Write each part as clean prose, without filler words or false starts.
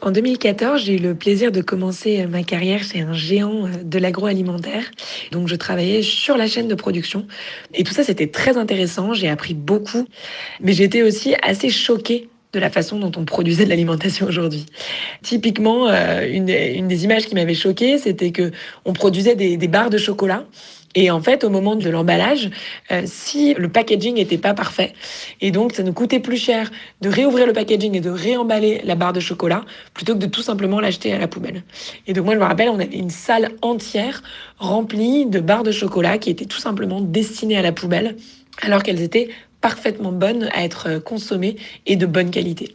En 2014, j'ai eu le plaisir de commencer ma carrière chez un géant de l'agroalimentaire. Donc, je travaillais sur la chaîne de production. Et tout ça, c'était très intéressant. J'ai appris beaucoup. Mais j'étais aussi assez choquée de la façon dont on produisait de l'alimentation aujourd'hui. Typiquement, une des images qui m'avait choquée, c'était que on produisait des barres de chocolat. Et en fait, au moment de l'emballage, si le packaging n'était pas parfait, et donc ça nous coûtait plus cher de réouvrir le packaging et de réemballer la barre de chocolat plutôt que de tout simplement l'acheter à la poubelle. Et donc moi, je me rappelle, on avait une salle entière remplie de barres de chocolat qui étaient tout simplement destinées à la poubelle, alors qu'elles étaient parfaitement bonnes à être consommées et de bonne qualité.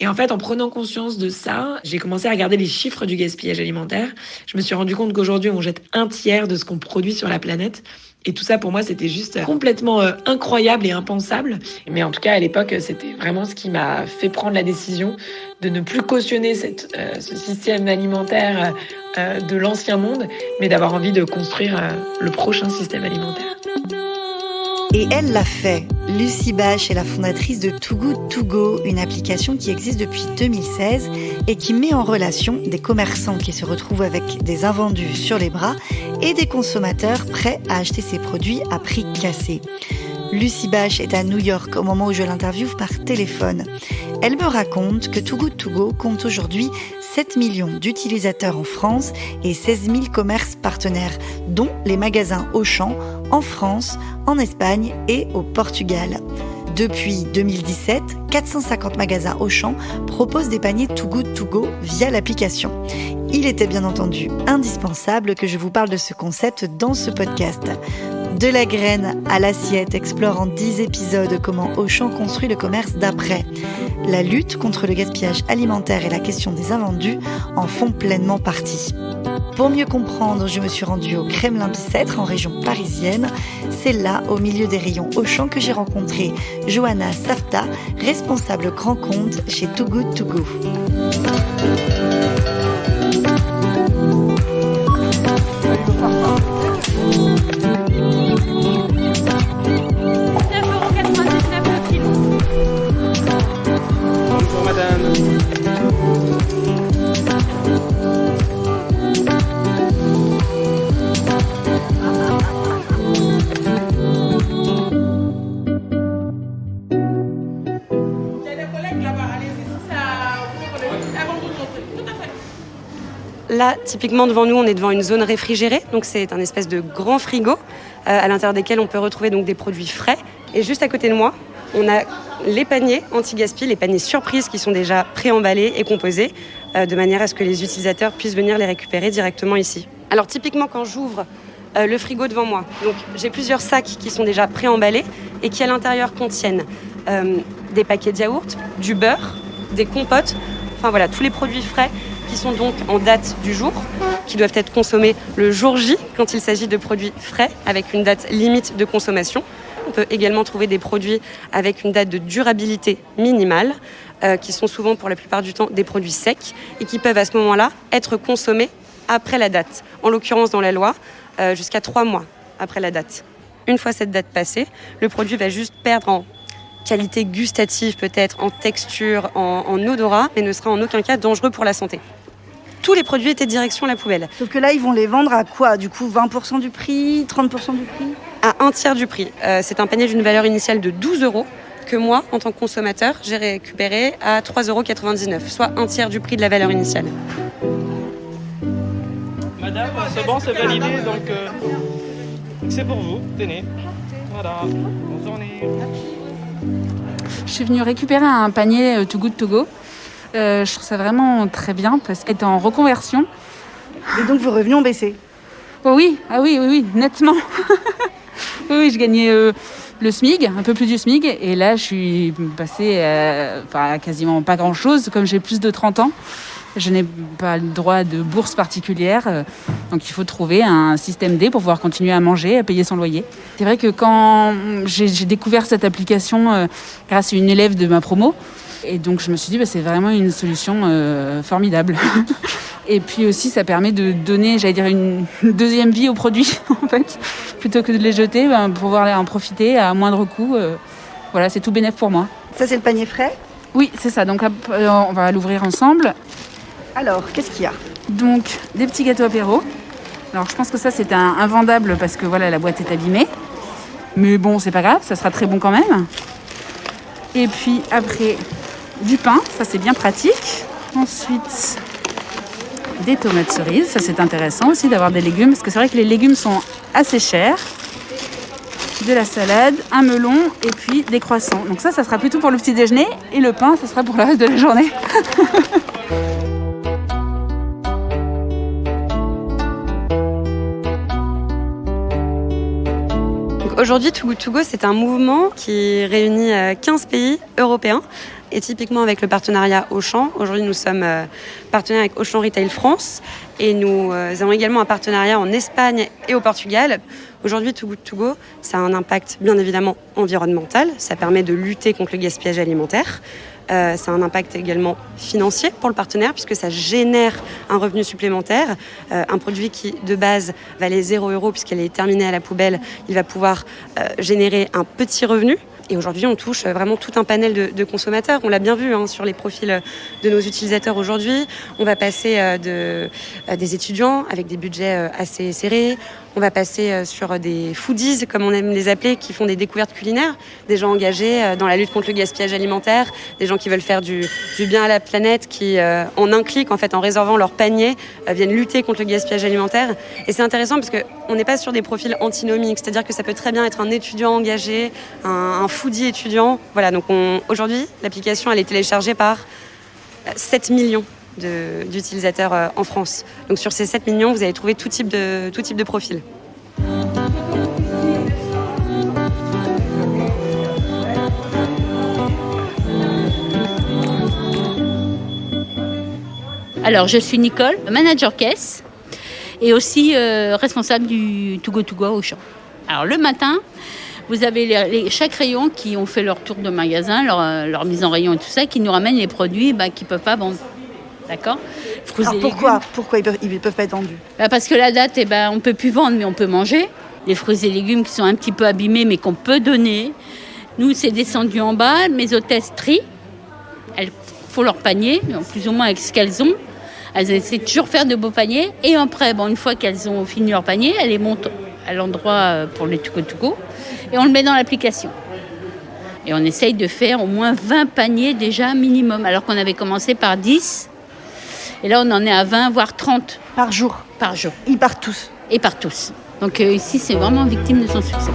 Et en fait, en prenant conscience de ça, j'ai commencé à regarder les chiffres du gaspillage alimentaire. Je me suis rendu compte qu'aujourd'hui, on jette 1/3 de ce qu'on produit sur la planète. Et tout ça, pour moi, c'était juste complètement incroyable et impensable. Mais en tout cas, à l'époque, c'était vraiment ce qui m'a fait prendre la décision de ne plus cautionner ce système alimentaire de l'ancien monde, mais d'avoir envie de construire le prochain système alimentaire. Et elle l'a fait. Lucie Bache est la fondatrice de Too Good To Go, une application qui existe depuis 2016 et qui met en relation des commerçants qui se retrouvent avec des invendus sur les bras et des consommateurs prêts à acheter ces produits à prix cassé. Lucie Bache est à New York au moment où je l'interviewe par téléphone. Elle me raconte que Too Good To Go compte aujourd'hui 7 millions d'utilisateurs en France et 16 000 commerces partenaires, dont les magasins Auchan en France, en Espagne et au Portugal. Depuis 2017, 450 magasins Auchan proposent des paniers Too Good To Go via l'application. Il était bien entendu indispensable que je vous parle de ce concept dans ce podcast. De la graine à l'assiette explore en 10 épisodes comment Auchan construit le commerce d'après. La lutte contre le gaspillage alimentaire et la question des invendus en font pleinement partie. Pour mieux comprendre, je me suis rendue au Kremlin-Bicêtre en région parisienne. C'est là, au milieu des rayons Auchan, que j'ai rencontré Johanna Safta, responsable grand compte chez Too Good To Go. Bonjour madame. Là, typiquement devant nous, on est devant une zone réfrigérée, donc c'est un espèce de grand frigo à l'intérieur desquels on peut retrouver donc des produits frais. Et juste à côté de moi, on a les paniers anti-gaspi, les paniers surprises qui sont déjà préemballés et composés de manière à ce que les utilisateurs puissent venir les récupérer directement ici. Alors typiquement, quand j'ouvre le frigo devant moi, donc j'ai plusieurs sacs qui sont déjà préemballés et qui à l'intérieur contiennent des paquets de yaourt, du beurre, des compotes, enfin voilà, tous les produits frais qui sont donc en date du jour, qui doivent être consommés le jour J quand il s'agit de produits frais avec une date limite de consommation. On peut également trouver des produits avec une date de durabilité minimale, qui sont souvent pour la plupart du temps des produits secs et qui peuvent à ce moment-là être consommés après la date. En l'occurrence dans la loi, jusqu'à 3 mois après la date. Une fois cette date passée, le produit va juste perdre en qualité gustative peut-être, en texture, en odorat, mais ne sera en aucun cas dangereux pour la santé. Tous les produits étaient direction la poubelle. Sauf que là, ils vont les vendre à quoi ? Du coup, 20% du prix, 30% du prix ? À 1/3 du prix. C'est un panier d'une valeur initiale de 12 € que moi, en tant que consommateur, j'ai récupéré à 3,99 €, soit 1/3 du prix de la valeur initiale. Madame, c'est bon, c'est validé, donc c'est pour vous, tenez. Voilà, bonne journée. Je suis venue récupérer un panier Too Good To Go. Je trouve ça vraiment très bien parce qu'elle est en reconversion. Et donc, vos revenus ont baissé ? Oui, nettement. Oui, je gagnais le SMIC, un peu plus du SMIC. Et là, je suis passée à quasiment pas grand-chose. Comme j'ai plus de 30 ans, je n'ai pas le droit de bourse particulière. Donc, il faut trouver un système D pour pouvoir continuer à manger, à payer son loyer. C'est vrai que quand j'ai découvert cette application grâce à une élève de ma promo, et donc je me suis dit c'est vraiment une solution formidable. Et puis aussi ça permet de donner, j'allais dire, une deuxième vie aux produits en fait, plutôt que de les jeter, pouvoir en profiter à moindre coût. Voilà, c'est tout bénef pour moi. Ça c'est le panier frais ? Oui, c'est ça. Donc on va l'ouvrir ensemble. Alors, qu'est-ce qu'il y a? Donc, des petits gâteaux apéro. Alors, je pense que ça, c'est invendable parce que voilà, la boîte est abîmée. Mais bon, c'est pas grave, ça sera très bon quand même. Et puis après, du pain, ça c'est bien pratique. Ensuite, des tomates cerises, ça c'est intéressant aussi d'avoir des légumes parce que c'est vrai que les légumes sont assez chers. De la salade, un melon et puis des croissants. Donc ça sera plutôt pour le petit déjeuner et le pain, ça sera pour le reste de la journée. Aujourd'hui, Too Good To Go, c'est un mouvement qui réunit 15 pays européens et typiquement avec le partenariat Auchan. Aujourd'hui, nous sommes partenaires avec Auchan Retail France et nous avons également un partenariat en Espagne et au Portugal. Aujourd'hui, Too Good To Go, ça a un impact bien évidemment environnemental. Ça permet de lutter contre le gaspillage alimentaire. Ça a un impact également financier pour le partenaire puisque ça génère un revenu supplémentaire. Un produit qui, de base, valait 0 € puisqu'elle est terminée à la poubelle, il va pouvoir générer un petit revenu. Et aujourd'hui, on touche vraiment tout un panel de consommateurs. On l'a bien vu sur les profils de nos utilisateurs aujourd'hui. On va passer des étudiants avec des budgets assez serrés. On va passer sur des foodies, comme on aime les appeler, qui font des découvertes culinaires. Des gens engagés dans la lutte contre le gaspillage alimentaire. Des gens qui veulent faire du bien à la planète, qui, en un clic, en réservant leur panier, viennent lutter contre le gaspillage alimentaire. Et c'est intéressant parce qu'on n'est pas sur des profils antinomiques. C'est-à-dire que ça peut très bien être un étudiant engagé, un foodie étudiant. Voilà, donc aujourd'hui, l'application, elle est téléchargée par 7 millions d'utilisateurs en France. Donc sur ces 7 millions, vous allez trouver tout type de profil. Alors, je suis Nicole, manager caisse et aussi responsable du Too Good To Go Auchan. Alors, le matin, vous avez chaque rayon qui ont fait leur tour de magasin, leur mise en rayon et tout ça, qui nous ramènent les produits qu'ils ne peuvent pas vendre. D'accord ? Alors pourquoi ils ne peuvent pas être vendus? Parce que la date, on ne peut plus vendre, mais on peut manger. Les fruits et légumes qui sont un petit peu abîmés, mais qu'on peut donner. Nous, c'est descendu en bas. Mes hôtesses trient. Elles font leur panier, plus ou moins avec ce qu'elles ont. Elles essaient de toujours faire de beaux paniers. Et après, une fois qu'elles ont fini leur panier, elles les montent à l'endroit pour les Too Good To Go. Et on le met dans l'application. Et on essaye de faire au moins 20 paniers déjà minimum, alors qu'on avait commencé par 10. Et là, on en est à 20, voire 30. Par jour? Par jour. Ils partent tous? Et par tous. Donc ici, c'est vraiment victime de son succès.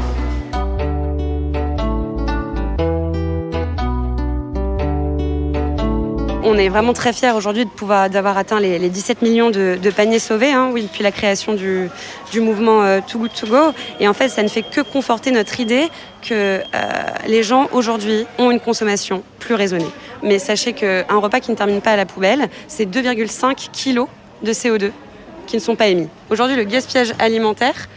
On est vraiment très fiers aujourd'hui d'avoir atteint les 17 millions de paniers sauvés depuis la création du mouvement Too Good To Go. Et en fait, ça ne fait que conforter notre idée que les gens aujourd'hui ont une consommation plus raisonnée. Mais sachez qu'un repas qui ne termine pas à la poubelle, c'est 2,5 kilos de CO2 qui ne sont pas émis. Aujourd'hui, le gaspillage alimentaire,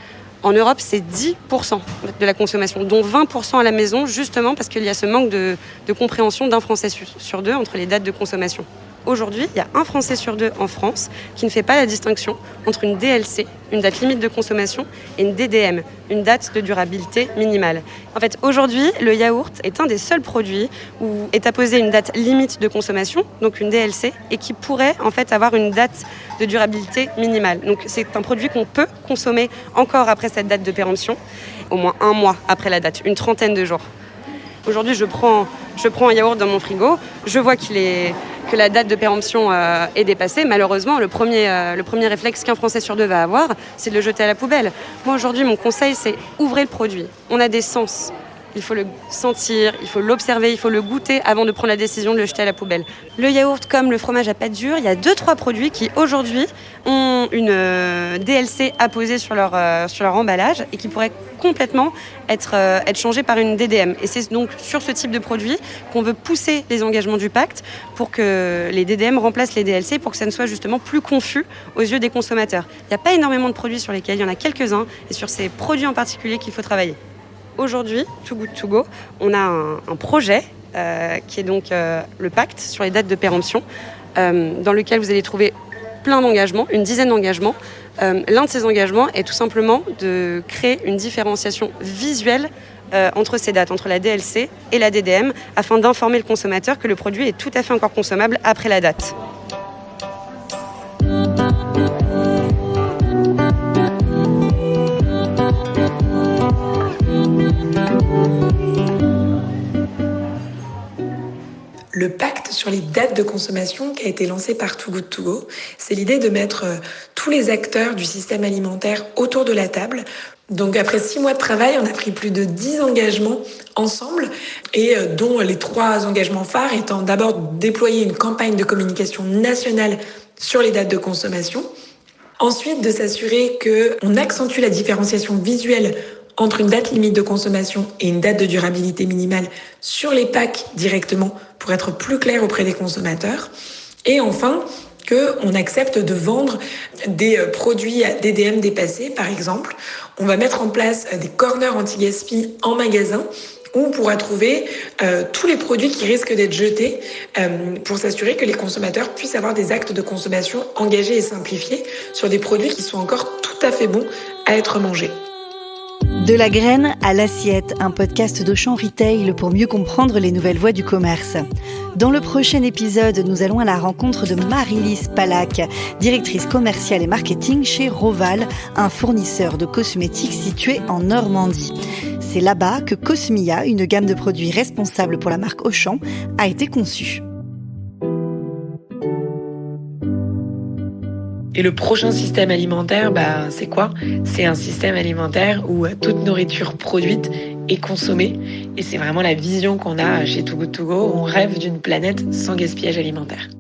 en Europe, c'est 10% de la consommation, dont 20% à la maison, justement parce qu'il y a ce manque de compréhension d'un Français sur deux entre les dates de consommation. Aujourd'hui, il y a un Français sur deux en France qui ne fait pas la distinction entre une DLC, une date limite de consommation, et une DDM, une date de durabilité minimale. En fait, aujourd'hui, le yaourt est un des seuls produits où est apposée une date limite de consommation, donc une DLC, et qui pourrait en fait avoir une date de durabilité minimale. Donc c'est un produit qu'on peut consommer encore après cette date de péremption, au moins 1 mois après la date, une trentaine de jours. Aujourd'hui, je prends un yaourt dans mon frigo, je vois que la date de péremption est dépassée. Malheureusement, le premier réflexe qu'un Français sur deux va avoir, c'est de le jeter à la poubelle. Moi, aujourd'hui, mon conseil, c'est ouvrez le produit. On a des sens. Il faut le sentir, il faut l'observer, il faut le goûter avant de prendre la décision de le jeter à la poubelle. Le yaourt comme le fromage à pâte dure, il y a 2-3 produits qui aujourd'hui ont une DLC apposée sur leur emballage et qui pourraient complètement être changés par une DDM. Et c'est donc sur ce type de produit qu'on veut pousser les engagements du pacte pour que les DDM remplacent les DLC pour que ça ne soit justement plus confus aux yeux des consommateurs. Il n'y a pas énormément de produits sur lesquels il y en a quelques-uns et sur ces produits en particulier qu'il faut travailler. Aujourd'hui, Too Good To Go, on a un projet qui est donc le pacte sur les dates de péremption, dans lequel vous allez trouver plein d'engagements, une dizaine d'engagements. L'un de ces engagements est tout simplement de créer une différenciation visuelle entre ces dates, entre la DLC et la DDM, afin d'informer le consommateur que le produit est tout à fait encore consommable après la date. sur les dates de consommation qui a été lancé par Too Good To Go. C'est l'idée de mettre tous les acteurs du système alimentaire autour de la table. Donc après 6 mois de travail, on a pris plus de 10 engagements ensemble et dont les 3 engagements phares étant d'abord déployer une campagne de communication nationale sur les dates de consommation. Ensuite, de s'assurer qu'on accentue la différenciation visuelle entre une date limite de consommation et une date de durabilité minimale sur les packs directement pour être plus clair auprès des consommateurs. Et enfin, qu'on accepte de vendre des produits à DDM dépassés, par exemple. On va mettre en place des corners anti-gaspi en magasin où on pourra trouver tous les produits qui risquent d'être jetés pour s'assurer que les consommateurs puissent avoir des actes de consommation engagés et simplifiés sur des produits qui sont encore tout à fait bons à être mangés. De la graine à l'assiette, un podcast d'Auchan Retail pour mieux comprendre les nouvelles voies du commerce. Dans le prochain épisode, nous allons à la rencontre de Marie-Lise Palac, directrice commerciale et marketing chez Roval, un fournisseur de cosmétiques situé en Normandie. C'est là-bas que Cosmia, une gamme de produits responsables pour la marque Auchan, a été conçue. Et le prochain système alimentaire, c'est quoi ? C'est un système alimentaire où toute nourriture produite est consommée. Et c'est vraiment la vision qu'on a chez Too Good To Go. On rêve d'une planète sans gaspillage alimentaire.